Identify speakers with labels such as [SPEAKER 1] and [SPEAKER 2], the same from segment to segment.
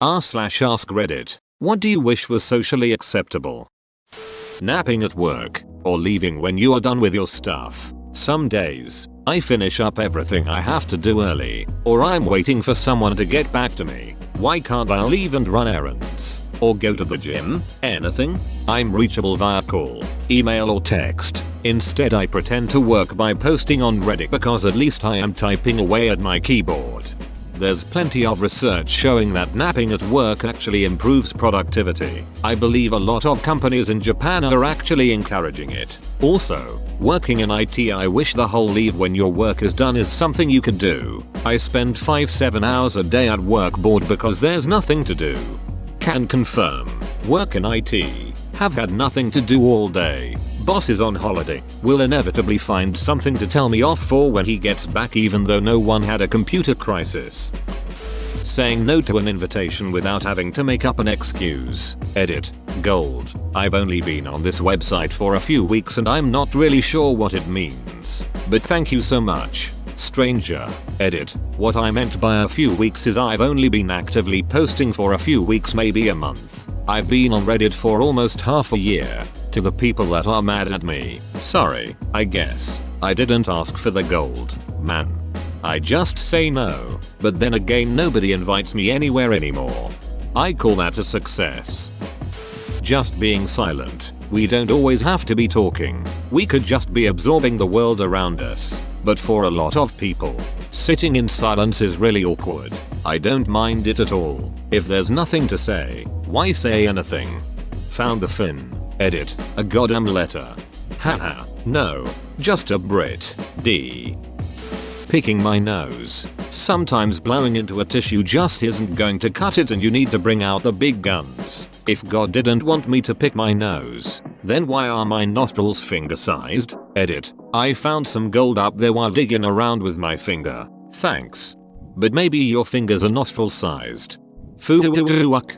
[SPEAKER 1] r/ask Reddit. What do you wish was socially acceptable? Napping at work, or leaving when you are done with your stuff. Some days, I finish up everything I have to do early, or I'm waiting for someone to get back to me. Why can't I leave and run errands? Or go to the gym? Anything? I'm reachable via call, email or text. Instead I pretend to work by posting on Reddit because at least I am typing away at my keyboard. There's plenty of research showing that napping at work actually improves productivity. I believe a lot of companies in Japan are actually encouraging it. Also, working in IT, I wish the whole leave when your work is done is something you could do. I spend 5-7 hours a day at work bored because there's nothing to do. Can confirm. Work in IT. Have had nothing to do all day. Boss is on holiday. Will inevitably find something to tell me off for when he gets back, even though no one had a computer crisis. Saying no to an invitation without having to make up an excuse. Edit. Gold. I've only been on this website for a few weeks and I'm not really sure what it means. But thank you so much. Stranger. Edit. What I meant by a few weeks is I've only been actively posting for a few weeks, maybe a month. I've been on Reddit for almost half a year. To the people that are mad at me, sorry, I guess. I didn't ask for the gold, man. I just say no, but then again nobody invites me anywhere anymore. I call that a success. Just being silent. We don't always have to be talking. We could just be absorbing the world around us. But for a lot of people, sitting in silence is really awkward. I don't mind it at all. If there's nothing to say, why say anything? Found the fin. Edit. A goddamn letter. Haha. No. Just a Brit. D. Picking my nose. Sometimes blowing into a tissue just isn't going to cut it and you need to bring out the big guns. If God didn't want me to pick my nose, then why are my nostrils finger sized? Edit. I found some gold up there while digging around with my finger. Thanks. But maybe your fingers are nostril sized. Fuck.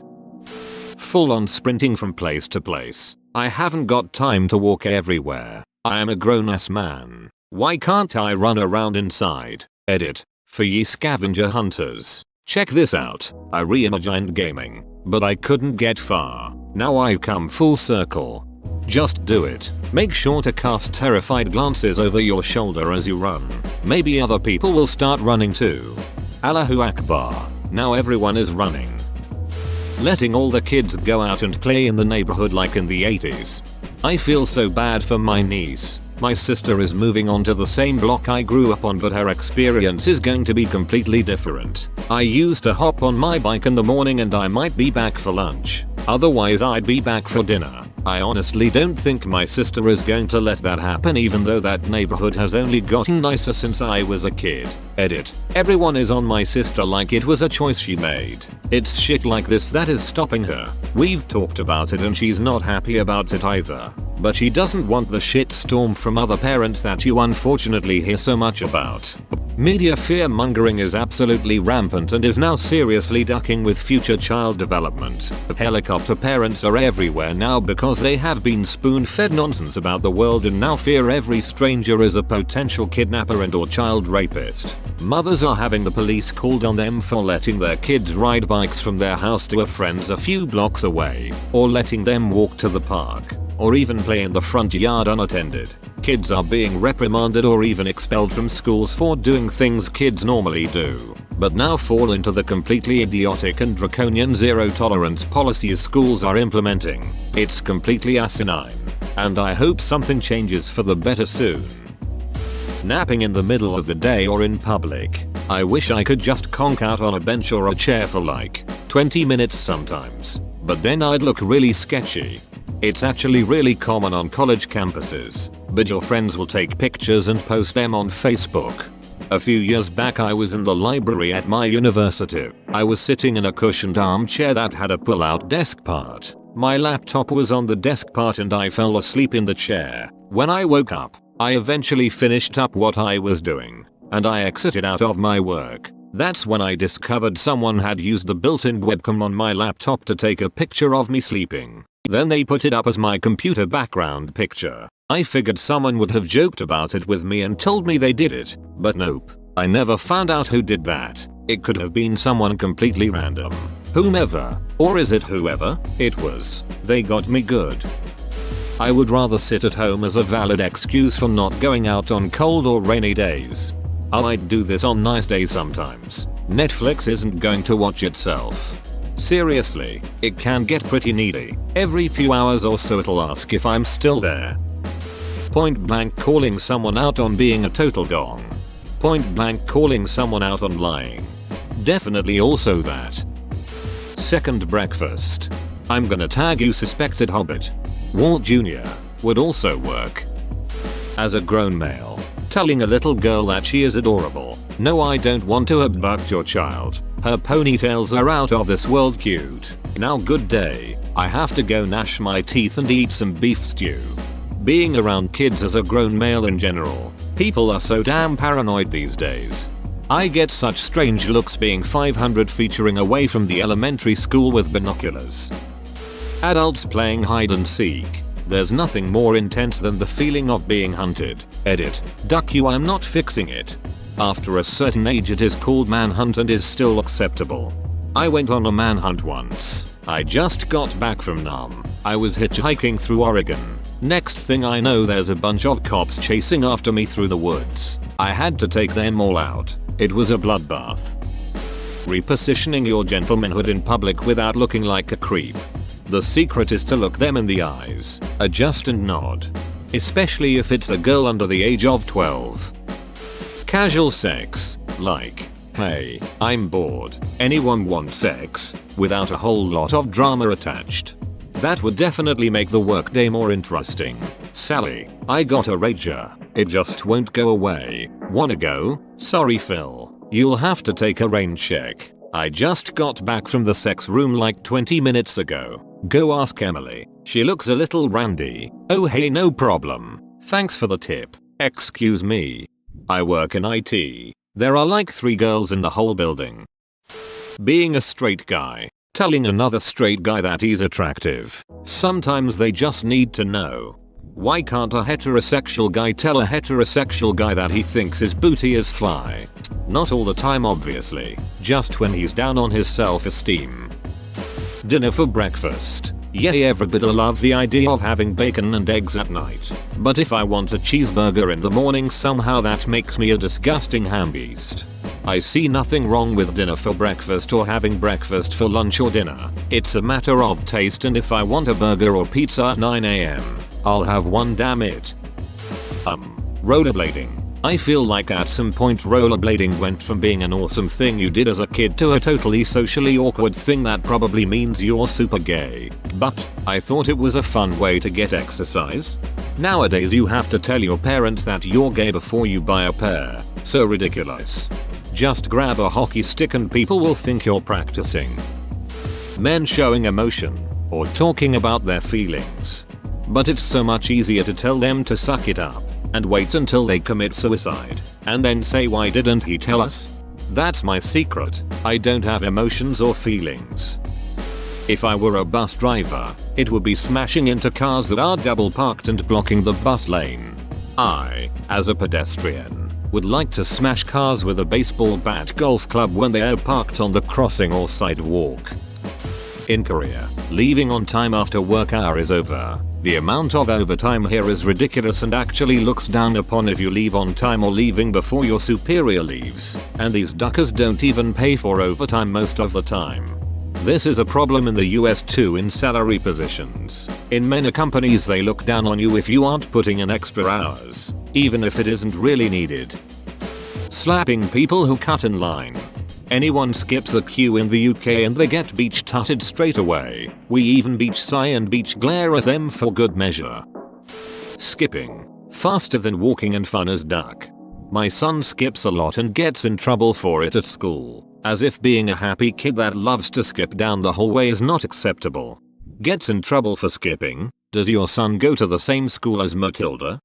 [SPEAKER 1] Full on sprinting from place to place. I haven't got time to walk everywhere. I am a grown ass man. Why can't I run around inside? Edit. For ye scavenger hunters. Check this out. I reimagined gaming, but I couldn't get far. Now I've come full circle. Just do it. Make sure to cast terrified glances over your shoulder as you run. Maybe other people will start running too. Allahu Akbar. Now everyone is running. Letting all the kids go out and play in the neighborhood like in the 80s. I feel so bad for my niece. My sister is moving on to the same block I grew up on, but her experience is going to be completely different. I used to hop on my bike in the morning and I might be back for lunch. Otherwise I'd be back for dinner. I honestly don't think my sister is going to let that happen, even though that neighborhood has only gotten nicer since I was a kid. Edit. Everyone is on my sister like it was a choice she made. It's shit like this that is stopping her. We've talked about it and she's not happy about it either. But she doesn't want the shit storm from other parents that you unfortunately hear so much about. Media fear mongering is absolutely rampant and is now seriously ducking with future child development. Helicopter parents are everywhere now because they have been spoon-fed nonsense about the world and now fear every stranger is a potential kidnapper and or child rapist. Mothers are having the police called on them for letting their kids ride bikes from their house to a friend's a few blocks away, or letting them walk to the park, or even play in the front yard unattended. Kids are being reprimanded or even expelled from schools for doing things kids normally do, but now fall into the completely idiotic and draconian zero tolerance policies schools are implementing. It's completely asinine, and I hope something changes for the better soon. Napping in the middle of the day or in public. I wish I could just conk out on a bench or a chair for like 20 minutes sometimes, but then I'd look really sketchy. It's actually really common on college campuses, but your friends will take pictures and post them on Facebook. A few years back I was in the library at my university. I was sitting in a cushioned armchair that had a pull-out desk part. My laptop was on the desk part and I fell asleep in the chair. When I woke up, I eventually finished up what I was doing, and I exited out of my work. That's when I discovered someone had used the built-in webcam on my laptop to take a picture of me sleeping. Then they put it up as my computer background picture. I figured someone would have joked about it with me and told me they did it, but nope. I never found out who did that. It could have been someone completely random. Whomever, or is it whoever, it was, they got me good. I would rather sit at home as a valid excuse for not going out on cold or rainy days. I might do this on nice days sometimes. Netflix isn't going to watch itself. Seriously, it can get pretty needy. Every few hours or so it'll ask if I'm still there. Point blank calling someone out on being a total dong. Point blank calling someone out on lying. Definitely also that. Second breakfast. I'm gonna tag you suspected hobbit. Walt Jr. would also work. As a grown male, telling a little girl that she is adorable. No, I don't want to abduct your child. Her ponytails are out of this world cute. Now good day. I have to go gnash my teeth and eat some beef stew. Being around kids as a grown male in general, people are so damn paranoid these days. I get such strange looks being 500 feet away from the elementary school with binoculars. Adults playing hide and seek. There's nothing more intense than the feeling of being hunted. Edit. Duck you, I'm not fixing it. After a certain age it is called manhunt and is still acceptable. I went on a manhunt once. I just got back from Nam. I was hitchhiking through Oregon. Next thing I know there's a bunch of cops chasing after me through the woods. I had to take them all out. It was a bloodbath. Repositioning your gentlemanhood in public without looking like a creep. The secret is to look them in the eyes, adjust and nod. Especially if it's a girl under the age of 12. Casual sex, like, hey, I'm bored, anyone want sex, without a whole lot of drama attached. That would definitely make the workday more interesting. Sally, I got a rager, it just won't go away. Wanna go? Sorry Phil, you'll have to take a rain check. I just got back from the sex room like 20 minutes ago. Go ask Emily, she looks a little randy. Oh hey, no problem. Thanks for the tip. Excuse me. I work in IT. There are like 3 girls in the whole building. Being a straight guy, telling another straight guy that he's attractive. Sometimes they just need to know. Why can't a heterosexual guy tell a heterosexual guy that he thinks his booty is fly? Not all the time obviously, just when he's down on his self-esteem. Dinner for breakfast. Yeah, everybody loves the idea of having bacon and eggs at night. But if I want a cheeseburger in the morning somehow that makes me a disgusting ham beast. I see nothing wrong with dinner for breakfast or having breakfast for lunch or dinner. It's a matter of taste, and if I want a burger or pizza at 9 AM, I'll have one, damn it. Rollerblading. I feel like at some point rollerblading went from being an awesome thing you did as a kid to a totally socially awkward thing that probably means you're super gay. But I thought it was a fun way to get exercise. Nowadays you have to tell your parents that you're gay before you buy a pair. So ridiculous. Just grab a hockey stick and people will think you're practicing. Men showing emotion or talking about their feelings. But it's so much easier to tell them to suck it up and wait until they commit suicide and then say, why didn't he tell us? That's my secret. I don't have emotions or feelings. If I were a bus driver, it would be smashing into cars that are double parked and blocking the bus lane. I, as a pedestrian, would like to smash cars with a baseball bat golf club when they are parked on the crossing or sidewalk. In Korea, leaving on time after work hour is over. The amount of overtime here is ridiculous and actually looks down upon if you leave on time or leaving before your superior leaves, and these duckers don't even pay for overtime most of the time. This is a problem in the US too in salary positions. In many companies they look down on you if you aren't putting in extra hours, even if it isn't really needed. Slapping people who cut in line. Anyone skips a queue in the UK and they get beach tutted straight away. We even beach sigh and beach glare at them for good measure. Skipping. Faster than walking and fun as duck. My son skips a lot and gets in trouble for it at school, as if being a happy kid that loves to skip down the hallway is not acceptable. Gets in trouble for skipping? Does your son go to the same school as Matilda?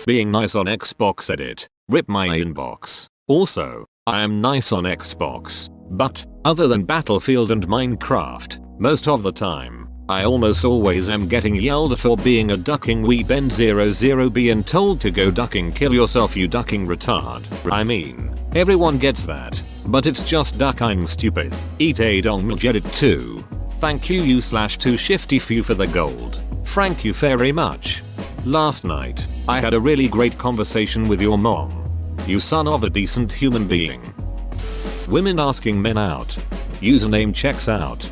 [SPEAKER 1] Being nice on Xbox. Edit. Rip my inbox. Also, I am nice on Xbox, but, other than Battlefield and Minecraft, most of the time, I almost always am getting yelled at for being a ducking weeb 00B and told to go ducking kill yourself you ducking retard. I mean, everyone gets that, but it's just ducking stupid. Eat a dong Edit 2. Thank you you/2 shifty few for the gold. Thank you very much. Last night, I had a really great conversation with your mom. You son of a decent human being. Women asking men out. Username checks out.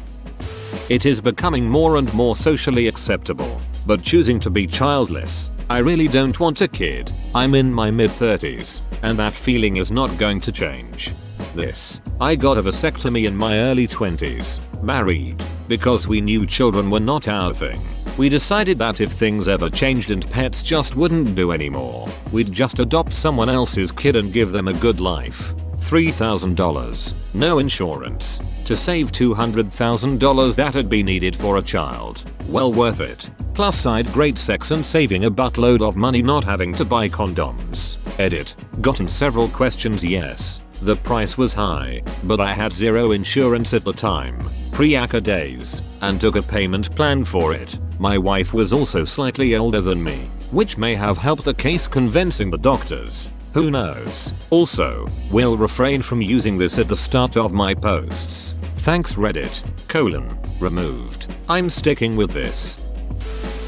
[SPEAKER 1] It is becoming more and more socially acceptable, but choosing to be childless. I really don't want a kid. I'm in my mid-30s, and that feeling is not going to change. I got a vasectomy in my early 20s, married, because we knew children were not our thing. We decided that if things ever changed and pets just wouldn't do anymore, we'd just adopt someone else's kid and give them a good life. $3,000, no insurance, to save $200,000 that'd be needed for a child. Well worth it. Plus side great sex and saving a buttload of money not having to buy condoms. Edit. Gotten several questions. Yes, the price was high, but I had zero insurance at the time, pre-ACA days, and took a payment plan for it. My wife was also slightly older than me, which may have helped the case convincing the doctors. Who knows? Also, will refrain from using this at the start of my posts. Thanks Reddit, removed. I'm sticking with this.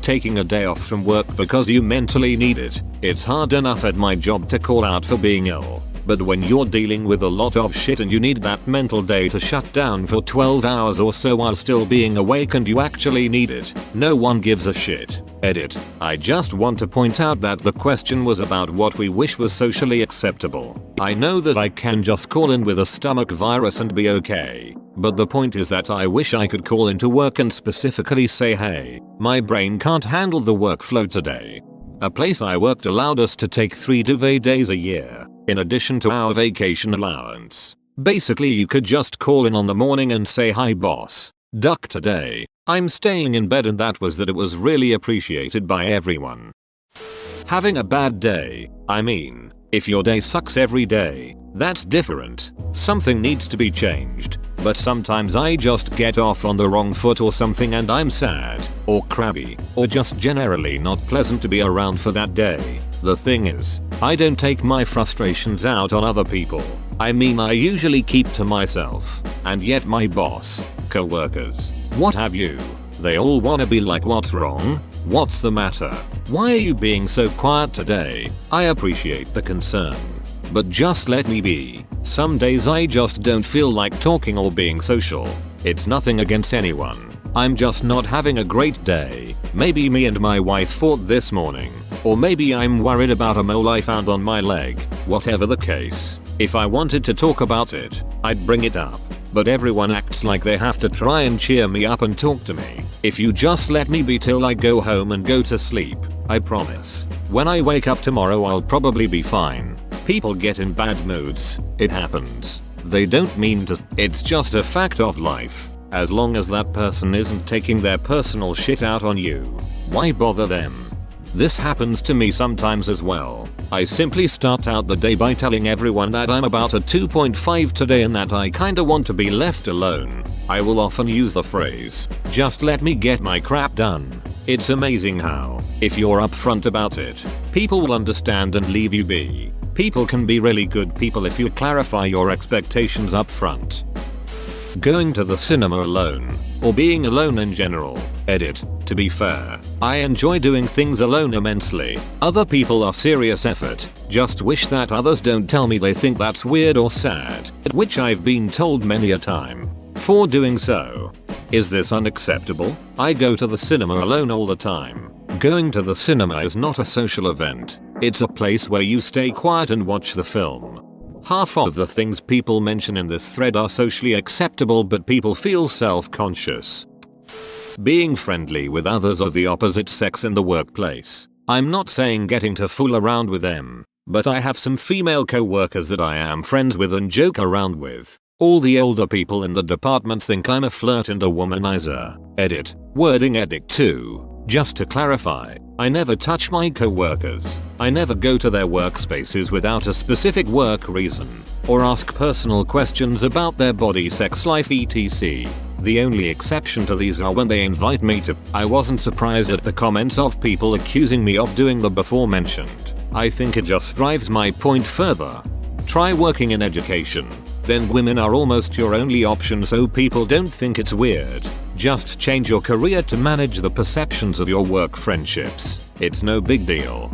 [SPEAKER 1] Taking a day off from work because you mentally need it. It's hard enough at my job to call out for being ill, but when you're dealing with a lot of shit and you need that mental day to shut down for 12 hours or so while still being awake and you actually need it, no one gives a shit. Edit. I just want to point out that the question was about what we wish was socially acceptable. I know that I can just call in with a stomach virus and be okay, but the point is that I wish I could call into work and specifically say, hey, my brain can't handle the workflow today. A place I worked allowed us to take 3 duvet days a year, in addition to our vacation allowance. Basically you could just call in on the morning and say, hi boss, duck today, I'm staying in bed, and that was that. It was really appreciated by everyone. Having a bad day, I mean, if your day sucks every day, that's different. Something needs to be changed, but sometimes I just get off on the wrong foot or something and I'm sad, or crabby, or just generally not pleasant to be around for that day. The thing is, I don't take my frustrations out on other people. I mean, I usually keep to myself, and yet my boss, co-workers, what have you, they all wanna be like, what's wrong? What's the matter? Why are you being so quiet today? I appreciate the concern, but just let me be. Some days I just don't feel like talking or being social. It's nothing against anyone. I'm just not having a great day. Maybe me and my wife fought this morning, or maybe I'm worried about a mole I found on my leg. Whatever the case, if I wanted to talk about it, I'd bring it up. But everyone acts like they have to try and cheer me up and talk to me. If you just let me be till I go home and go to sleep, I promise, when I wake up tomorrow I'll probably be fine. People get in bad moods, it happens. They don't mean to, it's just a fact of life. As long as that person isn't taking their personal shit out on you, why bother them? This happens to me sometimes as well. I simply start out the day by telling everyone that I'm about a 2.5 today and that I kinda want to be left alone. I will often use the phrase, just let me get my crap done. It's amazing how, if you're upfront about it, people will understand and leave you be. People can be really good people if you clarify your expectations up front. Going to the cinema alone, or being alone in general. Edit. To be fair, I enjoy doing things alone immensely. Other people are serious effort. Just wish that others don't tell me they think that's weird or sad, which I've been told many a time. For doing so. Is this unacceptable? I go to the cinema alone all the time. Going to the cinema is not a social event. It's a place where you stay quiet and watch the film. Half of the things people mention in this thread are socially acceptable, but people feel self-conscious. Being friendly with others of the opposite sex in the workplace. I'm not saying getting to fool around with them, but I have some female co-workers that I am friends with and joke around with. All the older people in the departments think I'm a flirt and a womanizer. Edit. Wording edit 2. Just to clarify, I never touch my co-workers. I never go to their workspaces without a specific work reason. or ask personal questions about their body, sex life, etc. The only exception to these are when they invite me to. I wasn't surprised at the comments of people accusing me of doing the before mentioned. I think it just drives my point further. Try working in education. Then women are almost your only option, so people don't think it's weird. Just change your career to manage the perceptions of your work friendships. It's no big deal.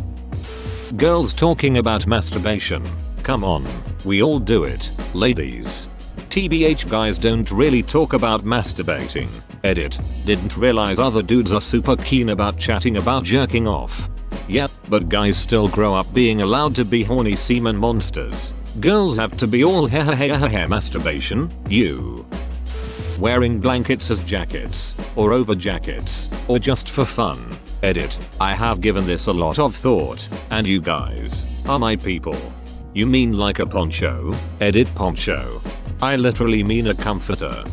[SPEAKER 1] Girls talking about masturbation. Come on, we all do it, ladies. TBH, guys don't really talk about masturbating. Edit. Didn't realize other dudes are super keen about chatting about jerking off. Yep, but guys still grow up being allowed to be horny semen monsters. Girls have to be all masturbation. You. Wearing blankets as jackets, or over jackets, or just for fun. Edit. I have given this a lot of thought, and you guys are my people. You mean like a poncho? Edit, poncho. I literally mean a comforter.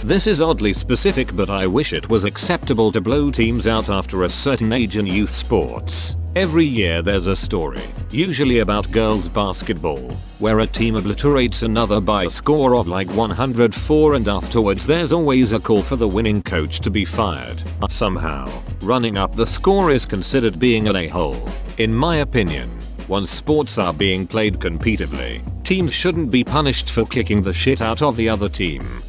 [SPEAKER 1] This is oddly specific, but I wish it was acceptable to blow teams out after a certain age in youth sports. Every year there's a story, usually about girls basketball, where a team obliterates another by a score of like 104, and afterwards there's always a call for the winning coach to be fired. Somehow, running up the score is considered being an a-hole. In my opinion, once sports are being played competitively, teams shouldn't be punished for kicking the shit out of the other team.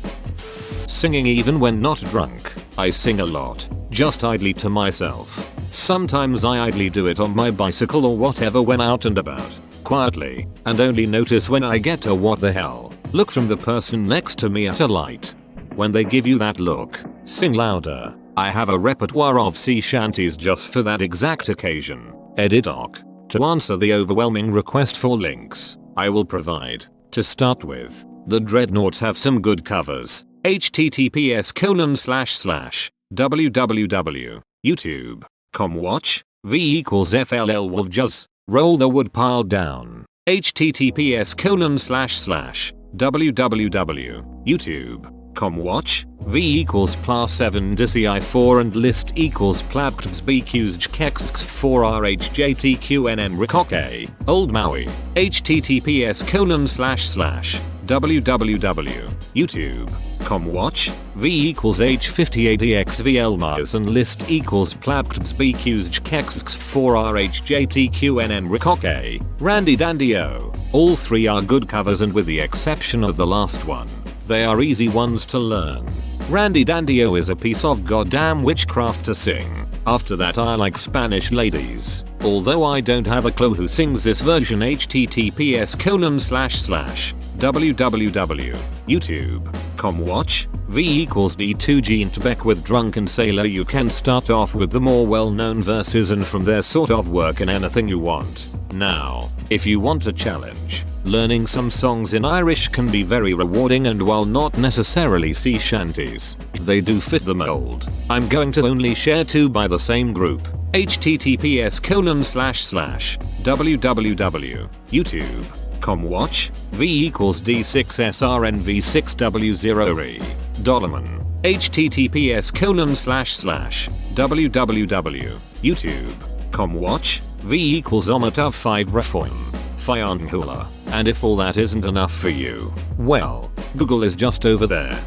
[SPEAKER 1] Singing even when not drunk. I sing a lot, just idly to myself. Sometimes I idly do it on my bicycle or whatever when out and about, quietly, and only notice when I get a what the hell look from the person next to me at a light. When they give you that look, sing louder. I have a repertoire of sea shanties just for that exact occasion. Edit doc. To answer the overwhelming request for links, I will provide. To start with, the Dreadnoughts have some good covers. https://www.youtube.com watch v equals FLL Wolfjuz. Roll the wood pile down. https://www.youtube.com watch v equals +7 dci4 and list equals plabkts bqs kex 4 rhjtqnm rikoke old maui. https://www.youtube.com watch v equals h58exvlmars and list equals plabkts bqs kex 4 rhjtqnm rikoke Randy Dandio. All three are good covers, and with the exception of the last one, they are easy ones to learn. Randy Dandio is a piece of goddamn witchcraft to sing. After that I like Spanish ladies, although I don't have a clue who sings this version. https://www.youtube.com watch v equals d2g Beck with Drunken Sailor. You can start off with the more well-known verses and from there sort of work in anything you want. Now, if you want a challenge, learning some songs in Irish can be very rewarding, and while not necessarily sea shanties, they do fit the mold. I'm going to only share two by the same group. https://www.youtube.com watch v equals d6srnv6w0re Dollarman. https://www.youtube.com watch v equals Omatav 5 Reform Fionhula. And if all that isn't enough for you, well, Google is just over there.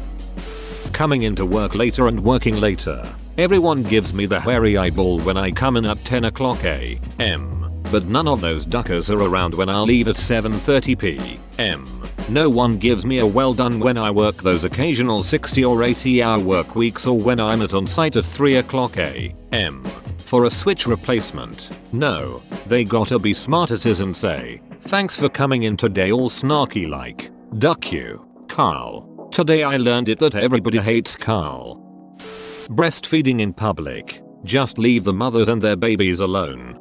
[SPEAKER 1] Coming into work later and working later. Everyone gives me the hairy eyeball when I come in at 10 o'clock am, but none of those duckers are around when I leave at 7:30 p.m. No one gives me a well done when I work those occasional 60 or 80 hour work weeks, or when I'm on site at 3 o'clock am. For a switch replacement. No, they gotta be smartasses and say, thanks for coming in today all snarky like, duck you, Carl. Today I learned it that everybody hates Carl. Breastfeeding in public. Just leave the mothers and their babies alone.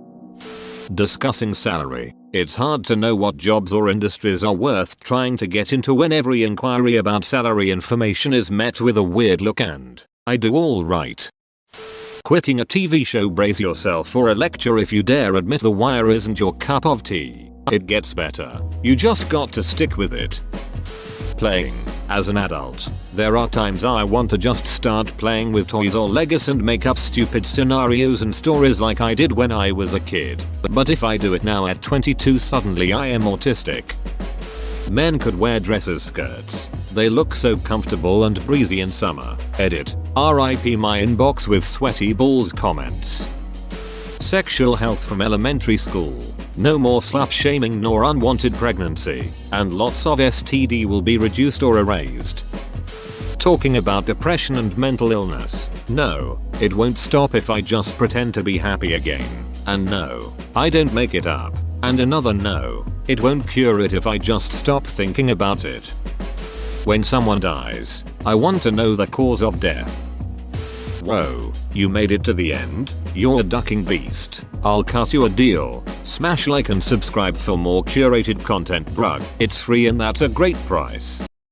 [SPEAKER 1] Discussing salary. It's hard to know what jobs or industries are worth trying to get into when every inquiry about salary information is met with a weird look and, I do all right. Quitting a TV show. Brace yourself for a lecture if you dare admit The Wire isn't your cup of tea. It gets better. You just got to stick with it. Playing. As an adult, there are times I want to just start playing with toys or Legos and make up stupid scenarios and stories like I did when I was a kid. But if I do it now at 22, suddenly I am autistic. Men could wear dresses skirts. They look so comfortable and breezy in summer. Edit. RIP my inbox with sweaty balls comments. Sexual health from elementary school. No more slut shaming nor unwanted pregnancy. And lots of STD will be reduced or erased. Talking about depression and mental illness. No, it won't stop if I just pretend to be happy again. And no, I don't make it up. And another no, it won't cure it if I just stop thinking about it. When someone dies, I want to know the cause of death. Whoa, you made it to the end? You're a ducking beast. I'll cut you a deal. Smash like and subscribe for more curated content, bruh. It's free and that's a great price.